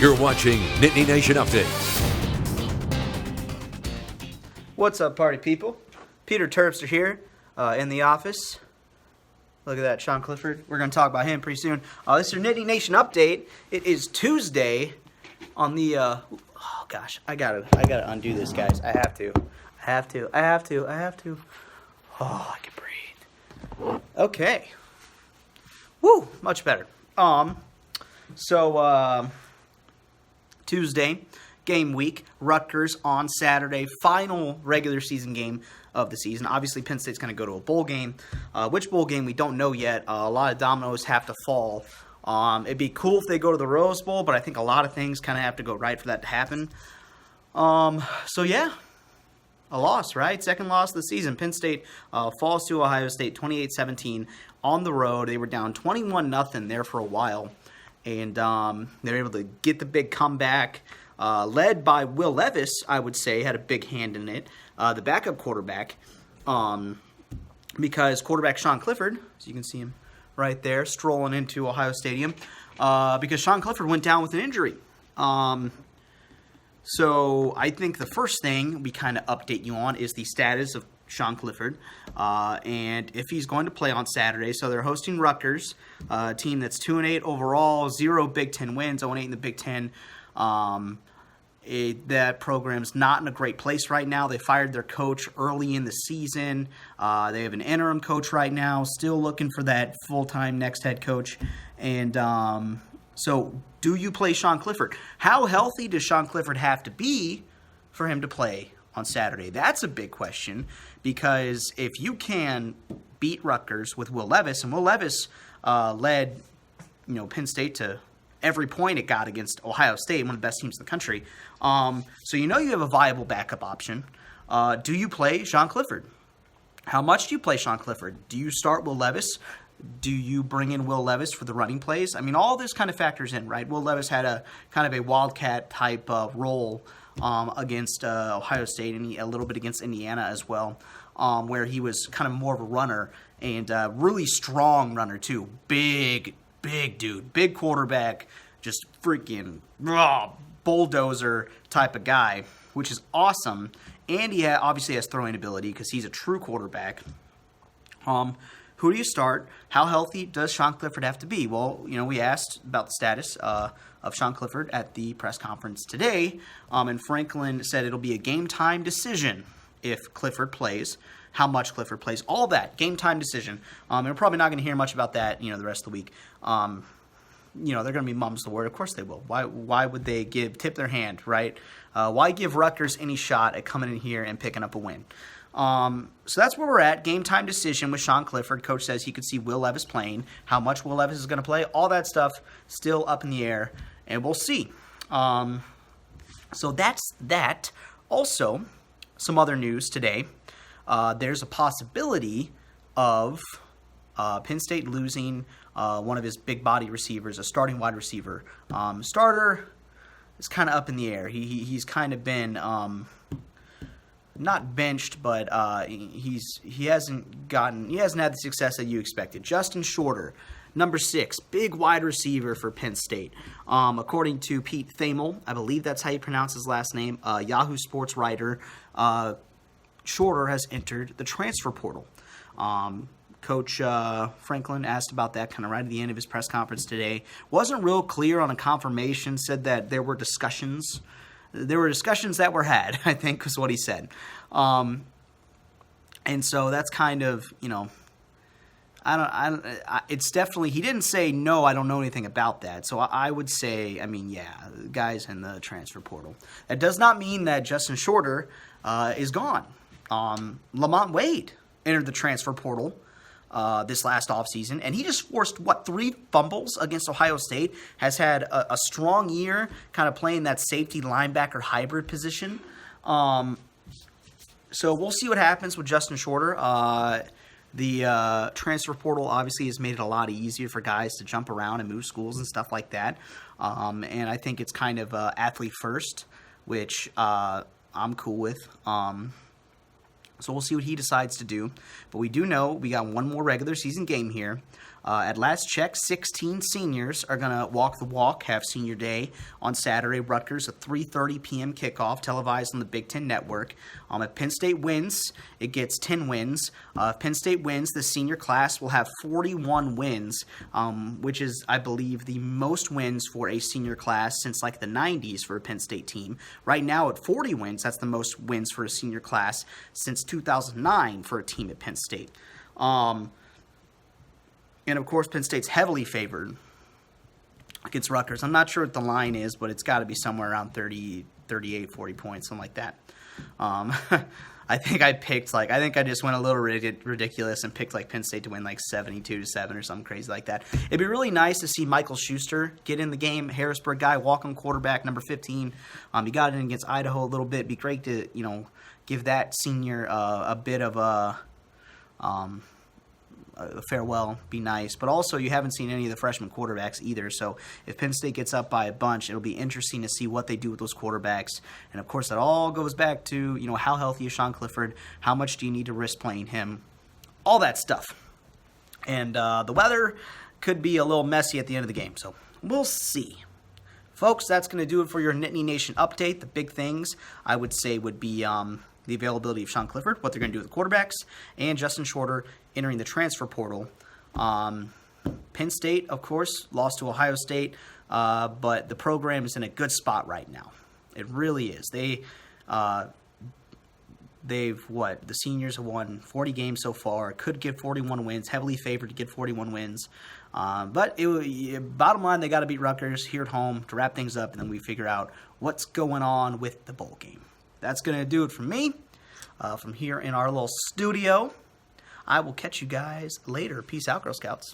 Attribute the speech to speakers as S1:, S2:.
S1: You're watching Nittany Nation Update.
S2: What's up, party people? Peter Terpster here in the office. Look at that, Sean Clifford. We're going to talk about him pretty soon. This is your Nittany Nation Update. It is Tuesday on the... oh, gosh. I gotta undo this, guys. I have to. Oh, I can breathe. Okay. Woo! Much better. Tuesday, game week, Rutgers on Saturday, final regular season game of the season. Obviously, Penn State's going to go to a bowl game. Which bowl game, we don't know yet. A lot of dominoes have to fall. It'd be cool if they go to the Rose Bowl, but I think a lot of things kind of have to go right for that to happen. Yeah, a loss, right? Second loss of the season. Penn State falls to Ohio State 28-17 on the road. They were down 21-0 there for a while. And they were able to get the big comeback, led by Will Levis, I would say, had a big hand in it, the backup quarterback, because quarterback Sean Clifford, as you can see him right there, strolling into Ohio Stadium, because Sean Clifford went down with an injury. So I think the first thing we kind of update you on is the status of Sean Clifford, and if he's going to play on Saturday. So they're hosting Rutgers, a team that's 2-8 overall, 0 Big Ten wins, 0-8 in the Big Ten. That program's not in a great place right now. They fired their coach early in the season. They have an interim coach right now, still looking for that full-time next head coach. And so do you play Sean Clifford? How healthy does Sean Clifford have to be for him to play on Saturday? That's a big question, because if you can beat Rutgers with Will Levis, and Will Levis led Penn State to every point it got against Ohio State, one of the best teams in the country, so you have a viable backup option. Do you play Sean Clifford? How much do you play Sean Clifford? Do you start Will Levis? Do you bring in Will Levis for the running plays? I mean, all this kind of factors in, right? Will Levis had a kind of a wildcat type of role against Ohio State, and a little bit against Indiana as well, where he was kind of more of a runner, and really strong runner too. Big dude, big quarterback, just freaking bulldozer type of guy, which is awesome. And he obviously has throwing ability because he's a true quarterback. Who do you start? How healthy does Sean Clifford have to be? Well, we asked about the status of Sean Clifford at the press conference today, and Franklin said it'll be a game-time decision if Clifford plays, how much Clifford plays, all that, game-time decision. And we're probably not going to hear much about that, the rest of the week. They're going to be mum's the word. Of course they will. Why would they tip their hand, right? Why give Rutgers any shot at coming in here and picking up a win? So that's where we're at. Game time decision with Sean Clifford. Coach says he could see Will Levis playing. How much Will Levis is going to play, all that stuff still up in the air, and we'll see. So that's that. Also, some other news today. There's a possibility of Penn State losing one of his big body receivers, a starting wide receiver. Starter is kind of up in the air. He's kind of been not benched, but he hasn't had the success that you expected. Justin Shorter, number 6, big wide receiver for Penn State. According to Pete Thamel, I believe that's how you pronounce his last name, Yahoo Sports writer, Shorter has entered the transfer portal. Coach Franklin asked about that kind of right at the end of his press conference today. Wasn't real clear on a confirmation, said that there were discussions. There were discussions that were had, I think, was what he said. And so that's kind of, it's definitely, he didn't say, no, I don't know anything about that. So I would say, guys in the transfer portal. That does not mean that Justin Shorter is gone. Lamont Wade entered the transfer portal this last offseason, and he just forced, 3 fumbles against Ohio State, has had a strong year kind of playing that safety linebacker hybrid position. So we'll see what happens with Justin Shorter. The transfer portal obviously has made it a lot easier for guys to jump around and move schools and stuff like that. And I think it's kind of athlete first, which I'm cool with. So we'll see what he decides to do. But we do know we got one more regular season game here. At last check, 16 seniors are going to walk the walk, have senior day on Saturday. Rutgers, a 3:30 p.m. kickoff, televised on the Big Ten Network. If Penn State wins, it gets 10 wins. If Penn State wins, the senior class will have 41 wins, which is, I believe, the most wins for a senior class since like the 90s for a Penn State team. Right now at 40 wins, that's the most wins for a senior class since 2009 for a team at Penn State. And, of course, Penn State's heavily favored against Rutgers. I'm not sure what the line is, but it's got to be somewhere around 30, 38, 40 points, something like that. I think I just went a little ridiculous and picked, like, Penn State to win, like, 72-7 or something crazy like that. It'd be really nice to see Michael Schuster get in the game. Harrisburg guy, walk-on quarterback, number 15. He got in against Idaho a little bit. It'd be great to, give that senior a bit of a farewell, be nice. But also, you haven't seen any of the freshman quarterbacks either. So if Penn State gets up by a bunch, it'll be interesting to see what they do with those quarterbacks. And of course, that all goes back to, how healthy is Sean Clifford? How much do you need to risk playing him? All that stuff. And the weather could be a little messy at the end of the game. So we'll see. Folks, that's going to do it for your Nittany Nation update. The big things, I would say, would be the availability of Sean Clifford, what they're going to do with the quarterbacks, and Justin Shorter entering the transfer portal. Penn State, of course, lost to Ohio State, but the program is in a good spot right now. It really is. The seniors have won 40 games so far, could get 41 wins, heavily favored to get 41 wins. But bottom line, they got to beat Rutgers here at home to wrap things up, and then we figure out what's going on with the bowl game. That's going to do it for me from here in our little studio. I will catch you guys later. Peace out, Girl Scouts.